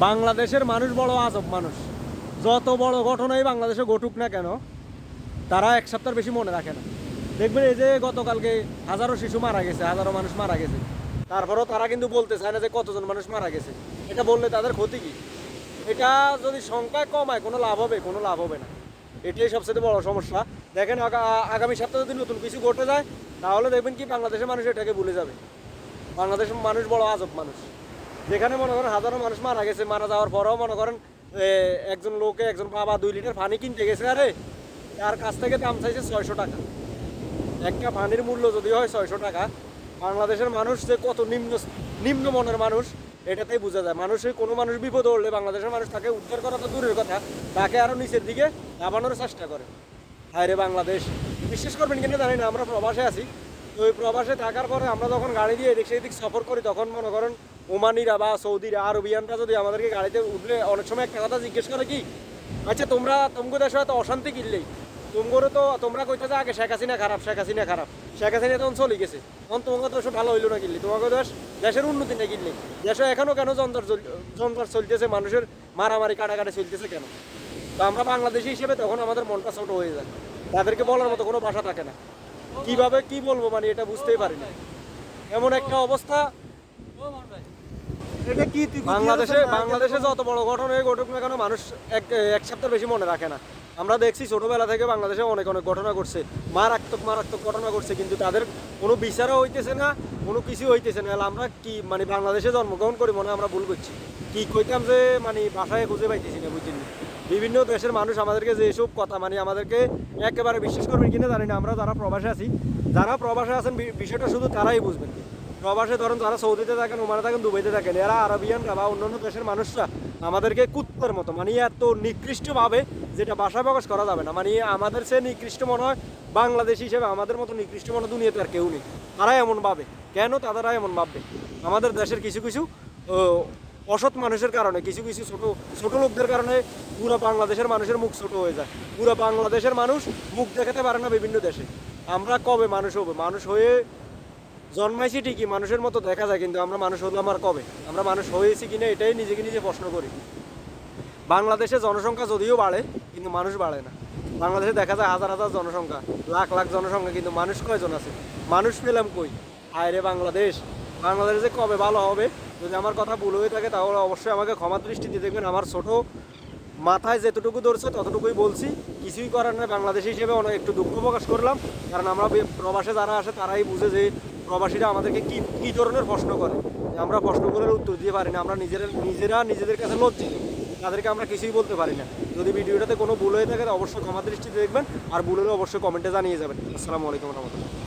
বাংলাদেশের মানুষ বড় আজব মানুষ। যত বড় ঘটনাই বাংলাদেশে ঘটুক না কেন, তারা এক সপ্তাহ বেশি মনে রাখে না। দেখবেন এই যে গতকালকে হাজারো শিশু মারা গেছে, হাজারো মানুষ মারা গেছে, তারপরেও তারা কিন্তু বলতে চায় না যে কতজন মানুষ মারা গেছে। এটা বললে তাদের ক্ষতি কি? এটা যদি সংখ্যা কমায় কোনো লাভ হবে? কোনো লাভ হবে না। এটাই সবচেয়ে বড় সমস্যা। দেখেন আগামী সপ্তাহে যদি নতুন কিছু ঘটে যায়, তাহলে দেখবেন কি বাংলাদেশের মানুষ এটাকে ভুলে যাবে। বাংলাদেশের মানুষ বড় আজব মানুষ। যেখানে মনে করেন হাজারো মানুষ মারা গেছে, মারা যাওয়ার পরেও মনে করেন একজন লোকে, একজন বাবা 2 লিটার পানি কিনতে গেছে, আরে তার কাছ থেকে দাম চাইছে 600 টাকা। একটা পানির মূল্য যদি হয় 600 টাকা, বাংলাদেশের মানুষ যে কত নিম্ন মনের মানুষ এটাতেই বোঝা যায়। কোনো মানুষ বিপদ হলে বাংলাদেশের মানুষ তাকে উদ্ধার করা তো দূরের কথা, তাকে আরও নিচের দিকে নামানোর চেষ্টা করে। হায় রে বাংলাদেশ! বিশ্বাস করবেন কিনা জানি না, আমরা প্রবাসে আছি। তো ওই প্রবাসে থাকার পরে আমরা যখন গাড়ি দিয়ে এদিক সেদিক সফর করি, তখন মনে করেন ওমানিরা বা সৌদিরা, আরবিয়ানরা যদি আমাদেরকে গাড়িতে উঠলে অনেক সময় একটা কথা জিজ্ঞেস করে কি, আচ্ছা তোমাকে দেশে এত অশান্তি কিনলেই তোমরা কইতে যে আগে শেখ হাসিনা খারাপ, শেখ হাসিনা খারাপ, শেখ হাসিনা তখন চলে গেছে, তখন তোমাকে দেশ ভালো হইলো না কিনলি, তোমাকে দেশের উন্নতি না কিনলি, দেশে এখনও কেন যন্ত্র চলতেছে, মানুষের মারামারি কাটাকাটি চলতেছে কেন? তো আমরা বাংলাদেশি হিসেবে তখন আমাদের মনটা ছোট হয়ে যায়, তাদেরকে বলার মতো কোনো ভাষা থাকে না। কিভাবে কি বলবো মানে এটা বুঝতেই পারি না, এমন একটা অবস্থা। বাংলাদেশে যত বড় ঘটনা ঘটুক না কেন, মানুষ এক সপ্তাহ বেশি মনে রাখে না। আমরা দেখছি ছোটবেলা থেকে বাংলাদেশে অনেক অনেক ঘটনা ঘটছে, মারাত্মক ঘটনা ঘটছে, কিন্তু তাদের কোনো বিচারও হইতেছে না, কোনো কিছু হইতেছে না। আমরা কি মানে বাংলাদেশে জন্মগ্রহণ করি মনে আমরা ভুল করছি, কি কইতাম যে মানে ভাষায় খুঁজে পাইতেছি না, বুঝছেন? বিভিন্ন দেশের মানুষ আমাদেরকে যেসব কথা মানে আমাদেরকে একেবারে বিশ্বাস করবেন কিনা জানি না। আমরা যারা প্রবাসে আছি, যারা প্রবাসে আছেন বিষয়টা শুধু তারাই বুঝবেন। প্রবাসে ধরেন যারা সৌদিতে থাকেন, ওমানে থাকেন, দুবাইতে থাকেন, এরা আরবিয়ানরা বা অন্যান্য দেশের মানুষরা আমাদেরকে কুত্তার মতো মানে এত নিকৃষ্টভাবে, যেটা ভাষায় প্রকাশ করা যাবে না। মানে আমাদের সে নিকৃষ্ট মনে হয় বাংলাদেশ হিসেবে, আমাদের মতো নিকৃষ্ট মনে দুনিয়াতে আর কেউ নেই। তারা এমন ভাবে কেন? তারা এমন ভাববে আমাদের দেশের কিছু কিছু অসৎ মানুষের কারণে, কিছু কিছু ছোট লোকদের কারণে পুরো বাংলাদেশের মানুষের মুখ ছোট হয়ে যায়। পুরো বাংলাদেশের মানুষ মুখ দেখাতে পারে না বিভিন্ন দেশে। আমরা কবে মানুষ হবো? মানুষ হয়ে জন্মাইছি ঠিকই, মানুষের মতো দেখা যায়, কিন্তু আমরা মানুষ হলাম আর কবে? আমরা মানুষ হয়েছি কিনা এটাই নিজেকে নিজে প্রশ্ন করি। বাংলাদেশে জনসংখ্যা যদিও বাড়ে, কিন্তু মানুষ বাড়ে না। বাংলাদেশে দেখা যায় হাজার হাজার জনসংখ্যা, লাখ লাখ জনসংখ্যা, কিন্তু মানুষ কয়জন আছে? মানুষ পেলাম কই? হায় রে বাংলাদেশ! বাংলাদেশে যে কবে ভালো হবে? যদি আমার কথা ভুল হয়ে থাকে তাহলে অবশ্যই আমাকে ক্ষমা দৃষ্টিতে দেখবেন। আমার ছোট মাথায় যেতটুকু ধরছে ততটুকুই বলছি, কিছুই করার নয়। বাংলাদেশ হিসেবে অনেক একটু দুঃখ প্রকাশ করলাম, কারণ আমরা প্রবাসে যারা আসে তারাই বুঝে যে প্রবাসীরা আমাদেরকে কী ধরনের প্রশ্ন করে, আমরা প্রশ্নগুলোর উত্তর দিতে পারি না। আমরা নিজেরা নিজেদের কাছে লজ্জিত, তাদেরকে আমরা কিছুই বলতে পারি না। যদি ভিডিওটাতে কোনো ভুল হয়ে থাকে অবশ্যই ক্ষমা দৃষ্টিতে দেখবেন, আর ভুল হলে অবশ্যই কমেন্টে জানিয়ে যাবেন। আসসালামু আলাইকুম রহমতুল্লাহ।